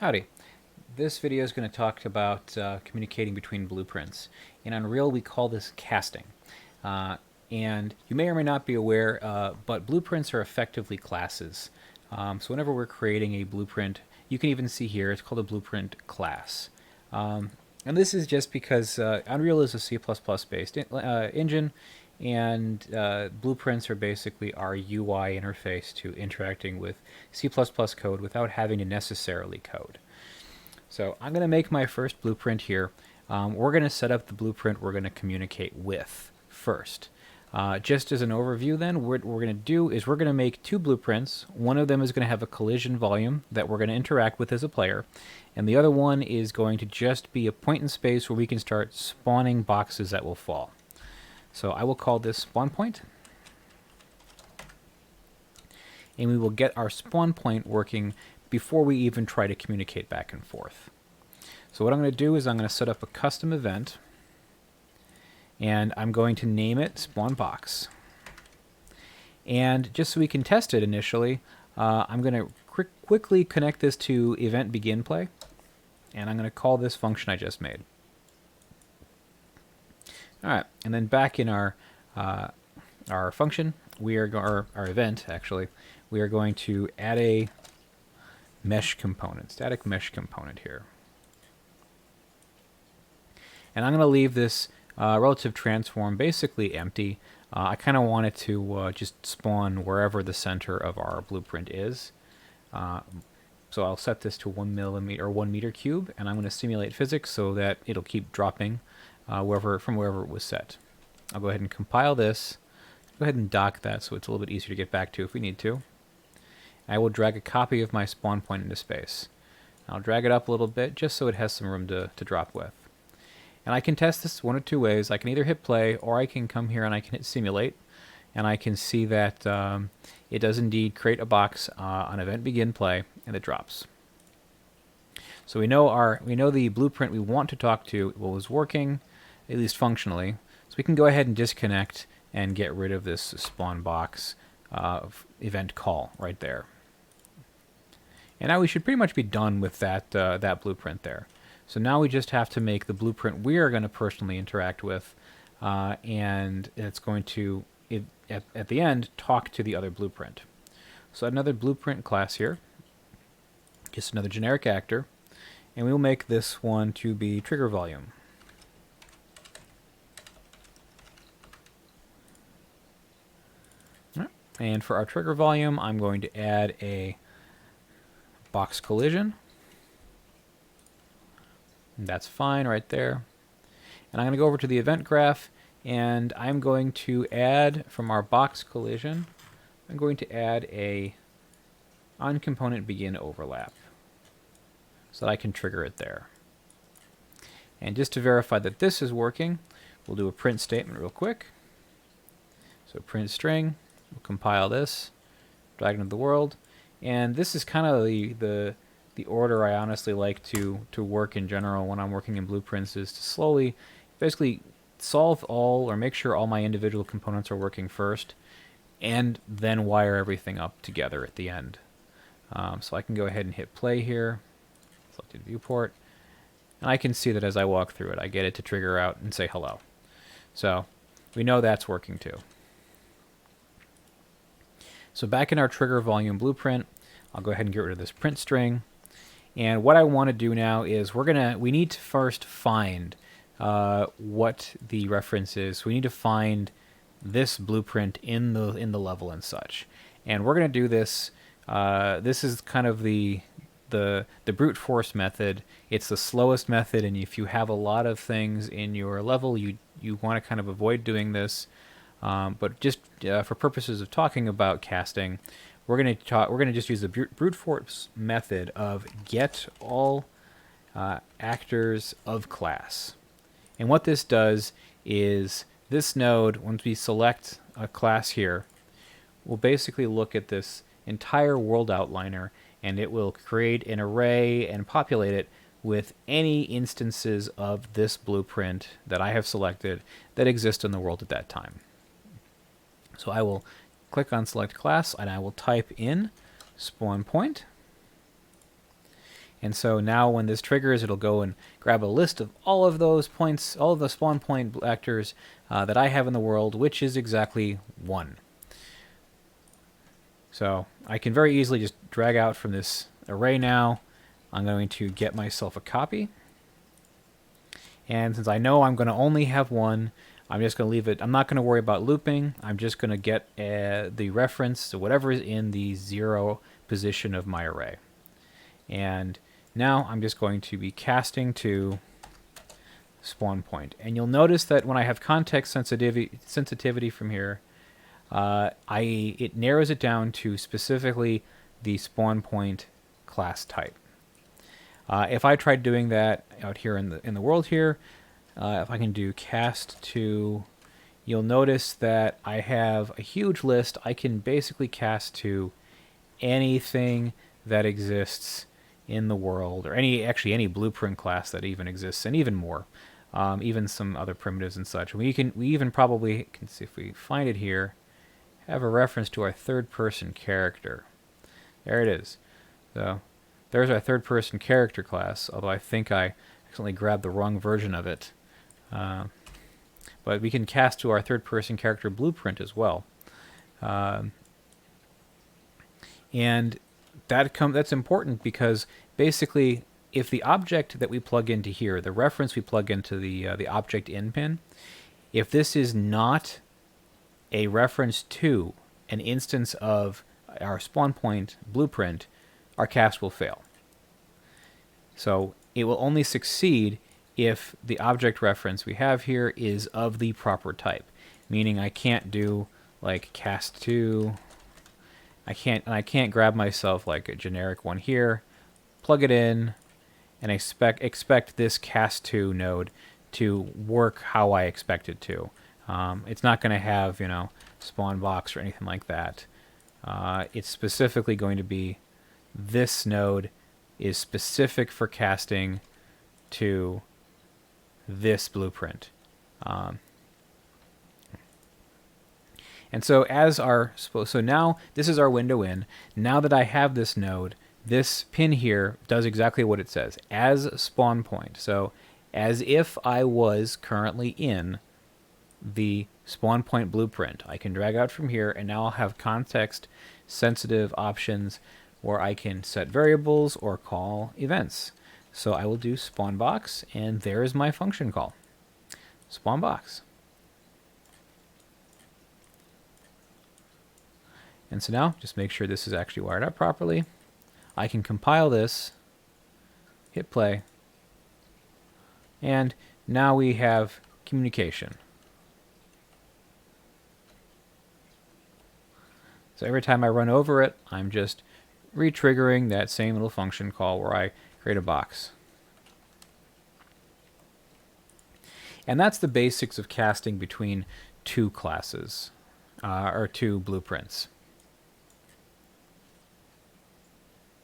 Howdy. This video is going to talk about communicating between blueprints. In Unreal, we call this casting. And you may or may not be aware, but blueprints are effectively classes. So whenever we're creating a blueprint, you can even see here, it's called a blueprint class. And this is just because Unreal is a C++ based engine, and blueprints are basically our UI interface to interacting with C++ code without having to necessarily code. So I'm going to make my first blueprint here. We're going to set up the blueprint we're going to communicate with first. Just as an overview then, what we're going to do is we're going to make two blueprints. One of them is going to have a collision volume that we're going to interact with as a player, and the other one is going to just be a point in space where we can start spawning boxes that will fall. So I will call this spawn point, and we will get our spawn point working before we even try to communicate back and forth. So what I'm going to do is I'm going to set up a custom event, and I'm going to name it spawn box. And just so we can test it initially, I'm going to quickly connect this to event begin play, and I'm going to call this function I just made. All right, and then back in our function, we are our event actually, we are going to add a mesh component, static mesh component here. And I'm going to leave this relative transform basically empty. I kind of want it to just spawn wherever the center of our blueprint is. So I'll set this to 1 millimeter or 1 meter cube, and I'm going to simulate physics so that it'll keep dropping from wherever it was set. I'll go ahead and compile this. Go ahead and dock that so it's a little bit easier to get back to if we need to. I will drag a copy of my spawn point into space. I'll drag it up a little bit just so it has some room to drop with. And I can test this one of two ways. I can either hit play, or I can come here and I can hit simulate, and I can see that it does indeed create a box on event begin play, and it drops. So we know the blueprint we want to talk to was working, at least functionally. So we can go ahead and disconnect and get rid of this spawn box event call right there. And now we should pretty much be done with that blueprint there. So now we just have to make the blueprint we are going to personally interact with, and it's going to, at the end, talk to the other blueprint. So another blueprint class here, just another generic actor, and we'll make this one to be trigger volume. And for our trigger volume, I'm going to add a box collision. And that's fine right there. And I'm going to go over to the event graph, and I'm going to add from our box collision, I'm going to add a on component begin overlap so that I can trigger it there. And just to verify that this is working, we'll do a print statement real quick. So print string, we'll compile this, drag it into the world, and this is kind of the order I honestly like to work in general when I'm working in blueprints, is to slowly basically solve all or make sure all my individual components are working first, and then wire everything up together at the end. So I can go ahead and hit play here, selected viewport, and I can see that as I walk through it, I get it to trigger out and say hello. So we know that's working too. So back in our trigger volume blueprint, I'll go ahead and get rid of this print string. And what I want to do now is we need to first find what the reference is. So we need to find this blueprint in the level and such. And we're going to do this. This is kind of the brute force method. It's the slowest method, and if you have a lot of things in your level, you want to kind of avoid doing this. But just for purposes of talking about casting, we're going to just use the brute force method of get all actors of class. And what this does is this node, once we select a class here, will basically look at this entire world outliner, and it will create an array and populate it with any instances of this blueprint that I have selected that exist in the world at that time. So I will click on select class, and I will type in spawn point, And so now when this triggers, it'll go and grab a list of all of those points, all of the spawn point vectors that I have in the world, which is exactly 1. So I can very easily just drag out from this array now. I'm going to get myself a copy. And since I know I'm going to only have 1, I'm just going to leave it. I'm not going to worry about looping. I'm just going to get the reference to whatever is in the 0 position of my array. And now I'm just going to be casting to spawn point. And you'll notice that when I have context sensitivity from here, it narrows it down to specifically the spawn point class type. If I tried doing that out here in the world here, if I can do cast to, you'll notice that I have a huge list. I can basically cast to anything that exists in the world, or actually any blueprint class that even exists, and even more, even some other primitives and such. We even probably can see if we find it here, have a reference to our third-person character. There it is. So there's our third-person character class, although I think I accidentally grabbed the wrong version of it. But we can cast to our third-person character blueprint as well. And that's important because basically if the object that we plug into here, the reference we plug into the object in pin, if this is not a reference to an instance of our spawn point blueprint, our cast will fail. So it will only succeed if the object reference we have here is of the proper type, meaning I can't do like cast to. I can't grab myself like a generic one here, plug it in, and expect this cast to node to work how I expect it to. It's not going to have, spawn box or anything like that. It's specifically going to be this node is specific for casting to this blueprint. And so so now this is our window in. Now that I have this node, this pin here does exactly what it says, as spawn point. So as if I was currently in the spawn point blueprint, I can drag out from here, and now I'll have context sensitive options where I can set variables or call events. So I will do spawn box, and there is my function call. Spawn box. And so now, just make sure this is actually wired up properly. I can compile this, hit play, and now we have communication. So every time I run over it, I'm just re-triggering that same little function call where I create a box. And that's the basics of casting between two classes, or two blueprints.